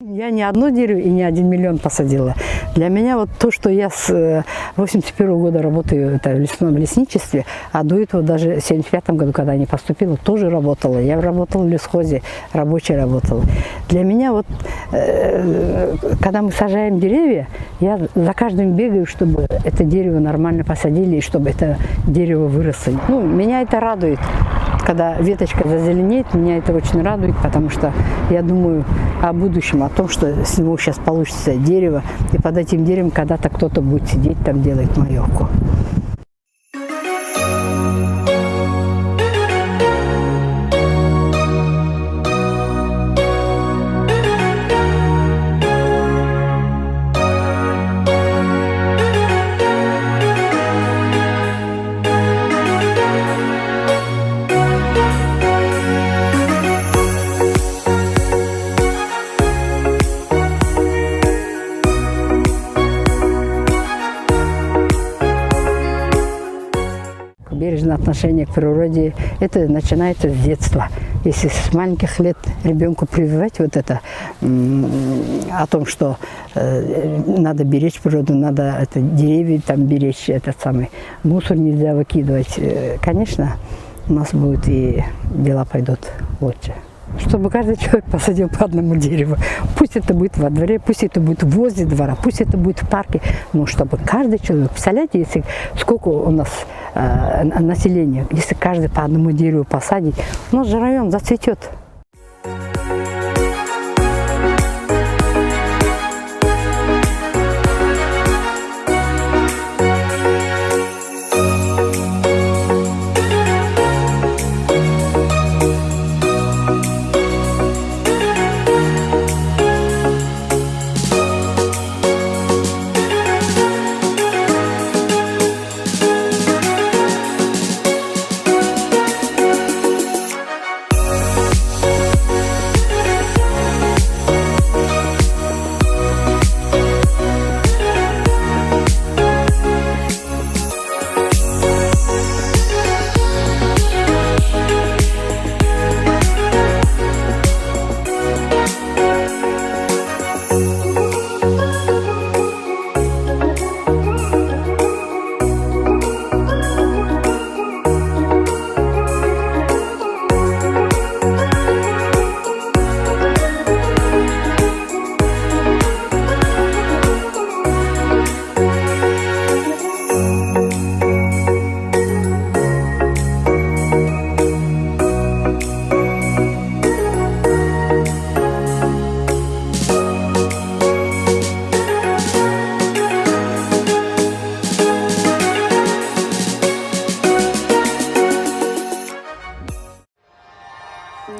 Я не одно дерево и не 1 миллион посадила. Для меня вот то, что я с 81 года работаю это, в лесном лесничестве, а до этого даже в 75 году, когда я не поступила, тоже работала. Я работала в лесхозе, рабочей работала. Для меня вот, когда мы сажаем деревья, я за каждым бегаю, чтобы это дерево нормально посадили и чтобы это дерево выросло. Ну, меня это радует. Когда веточка зазеленеет, меня это очень радует, потому что я думаю о будущем, о том, что с него сейчас получится дерево, и под этим деревом когда-то кто-то будет сидеть там, делать маевку. Бережное отношение к природе, это начинается с детства. Если с маленьких лет ребенку прививать вот это, о том, что надо беречь природу, надо деревья там беречь, этот самый мусор нельзя выкидывать, конечно, у нас будут и дела пойдут лучше. Чтобы каждый человек посадил по одному дереву. Пусть это будет во дворе, пусть это будет возле двора, пусть это будет в парке, но чтобы каждый человек, представляете, если сколько у нас населения, если каждый по одному дереву посадить, у нас же район зацветет.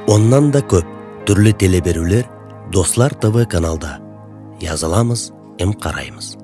Ondan da көп түрлі теле берулер Достар ТВ каналда. Yazılamız, hem karayımız.